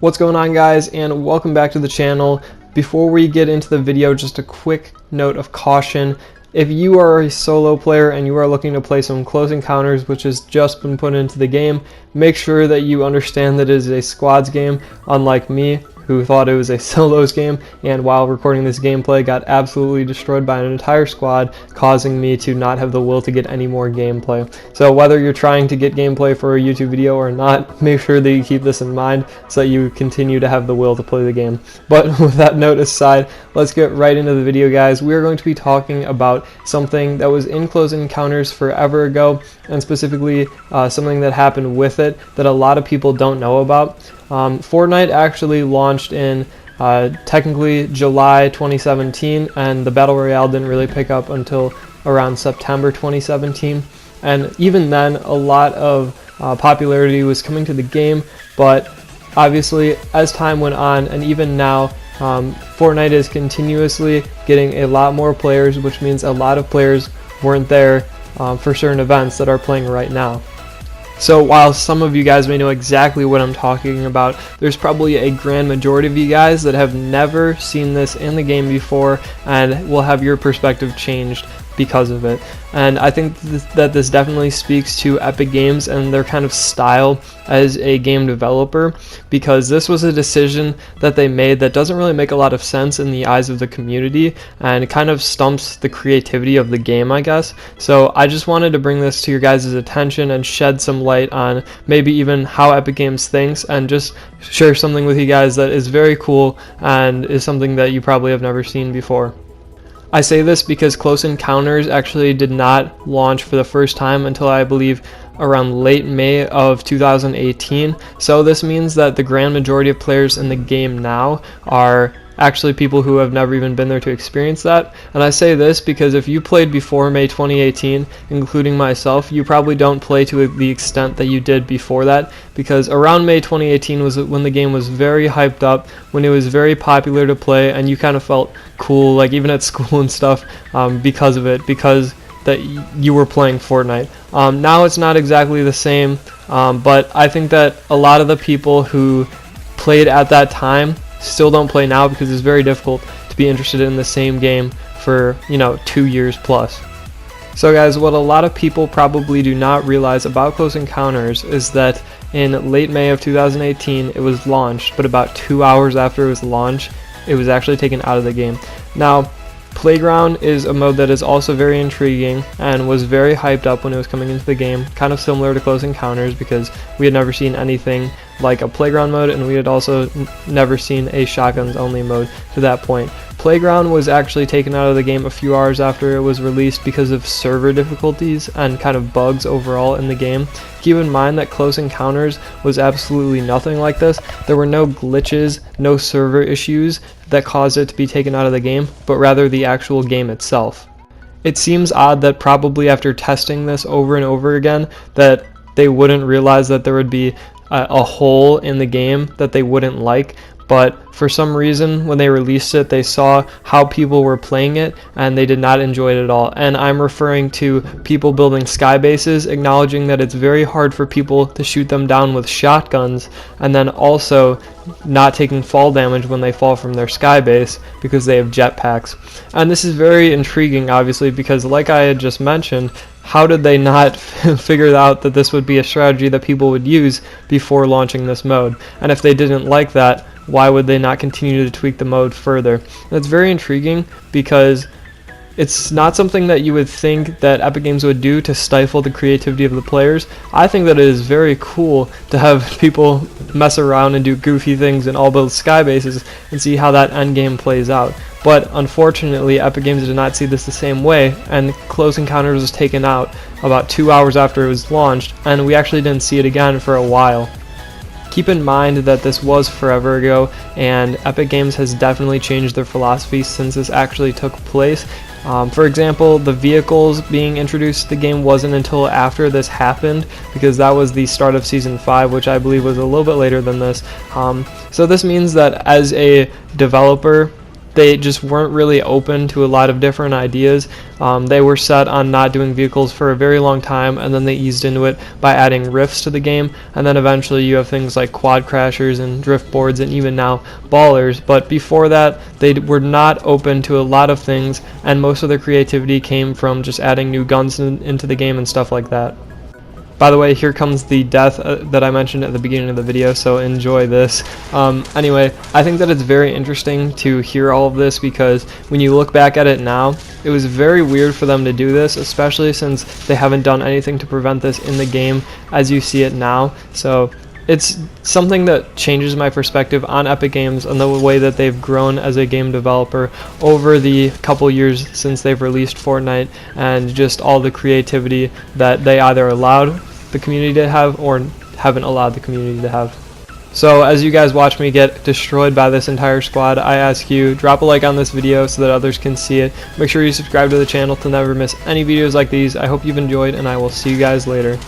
What's going on, guys, and welcome back to the channel. Before we get into the video, just a quick note of caution. If you are a solo player and you are looking to play some Close Encounters, which has just been put into the game, make sure that you understand that it is a squads game, unlike me, who thought it was a solos game, and while recording this gameplay got absolutely destroyed by an entire squad, causing me to not have the will to get any more gameplay. So whether you're trying to get gameplay for a YouTube video or not, make sure that you keep this in mind so that you continue to have the will to play the game. But with that note aside, let's get right into the video, guys. We are going to be talking about something that was in Close Encounters forever ago, and specifically something that happened with it that a lot of people don't know about. Fortnite actually launched in technically July 2017, and the Battle Royale didn't really pick up until around September 2017. And even then, a lot of popularity was coming to the game, but obviously as time went on, and even now, Fortnite is continuously getting a lot more players, which means a lot of players weren't there for certain events that are playing right now. So while some of you guys may know exactly what I'm talking about, there's probably a grand majority of you guys that have never seen this in the game before and will have your perspective changed because of it. And I think that this definitely speaks to Epic Games and their kind of style as a game developer, because this was a decision that they made that doesn't really make a lot of sense in the eyes of the community, and it kind of stumps the creativity of the game, I guess. So I just wanted to bring this to your guys' attention and shed some light on maybe even how Epic Games thinks, and just share something with you guys that is very cool and is something that you probably have never seen before. I say this because Close Encounters actually did not launch for the first time until I believe around late May of 2018. So this means that the grand majority of players in the game now are actually people who have never even been there to experience that. And I say this because if you played before May 2018, including myself, you probably don't play to the extent that you did before that, because around May 2018 was when the game was very hyped up, when it was very popular to play, and you kind of felt cool, like even at school and stuff, because of it, because that you were playing Fortnite. Now it's not exactly the same, but I think that a lot of the people who played at that time still don't play now, because it's very difficult to be interested in the same game for 2 years plus. So guys, what a lot of people probably do not realize about Close Encounters is that in late May of 2018 it was launched, but about 2 hours after it was launched it was actually taken out of the game. Now, Playground is a mode that is also very intriguing and was very hyped up when it was coming into the game, kind of similar to Close Encounters, because we had never seen anything like a Playground mode, and we had also never seen a shotguns only mode to that point. Playground was actually taken out of the game a few hours after it was released because of server difficulties and kind of bugs overall in the game. Keep in mind that Close Encounters was absolutely nothing like this. There were no glitches, no server issues that caused it to be taken out of the game, but rather the actual game itself. It seems odd that probably after testing this over and over again that they wouldn't realize that there would be a hole in the game that they wouldn't like, but for some reason when they released it, they saw how people were playing it and they did not enjoy it at all. And I'm referring to people building sky bases, acknowledging that it's very hard for people to shoot them down with shotguns, and then also not taking fall damage when they fall from their sky base because they have jetpacks. And this is very intriguing, obviously, because like I had just mentioned, how did they not figure out that this would be a strategy that people would use before launching this mode? And if they didn't like that, why would they not continue to tweak the mode further? And it's very intriguing because it's not something that you would think that Epic Games would do to stifle the creativity of the players. I think that it is very cool to have people mess around and do goofy things and all build sky bases and see how that end game plays out. But unfortunately, Epic Games did not see this the same way, and Close Encounters was taken out about 2 hours after it was launched, and we actually didn't see it again for a while. Keep in mind that this was forever ago, and Epic Games has definitely changed their philosophy since this actually took place. For example, the vehicles being introduced to the game wasn't until after this happened, because that was the start of Season 5, which I believe was a little bit later than this. So this means that as a developer, they just weren't really open to a lot of different ideas. They were set on not doing vehicles for a very long time, and then they eased into it by adding rifts to the game, and then eventually you have things like quad crashers and drift boards and even now ballers. But before that, they were not open to a lot of things, and most of their creativity came from just adding new guns into the game and stuff like that. By the way, here comes the death that I mentioned at the beginning of the video, so enjoy this. Anyway, I think that it's very interesting to hear all of this, because when you look back at it now, it was very weird for them to do this, especially since they haven't done anything to prevent this in the game as you see it now. So it's something that changes my perspective on Epic Games and the way that they've grown as a game developer over the couple years since they've released Fortnite, and just all the creativity that they either allowed the community to have or haven't allowed the community to have. So as you guys watch me get destroyed by this entire squad, I ask you, drop a like on this video so that others can see it. Make sure you subscribe to the channel to never miss any videos like these. I hope you've enjoyed, and I will see you guys later.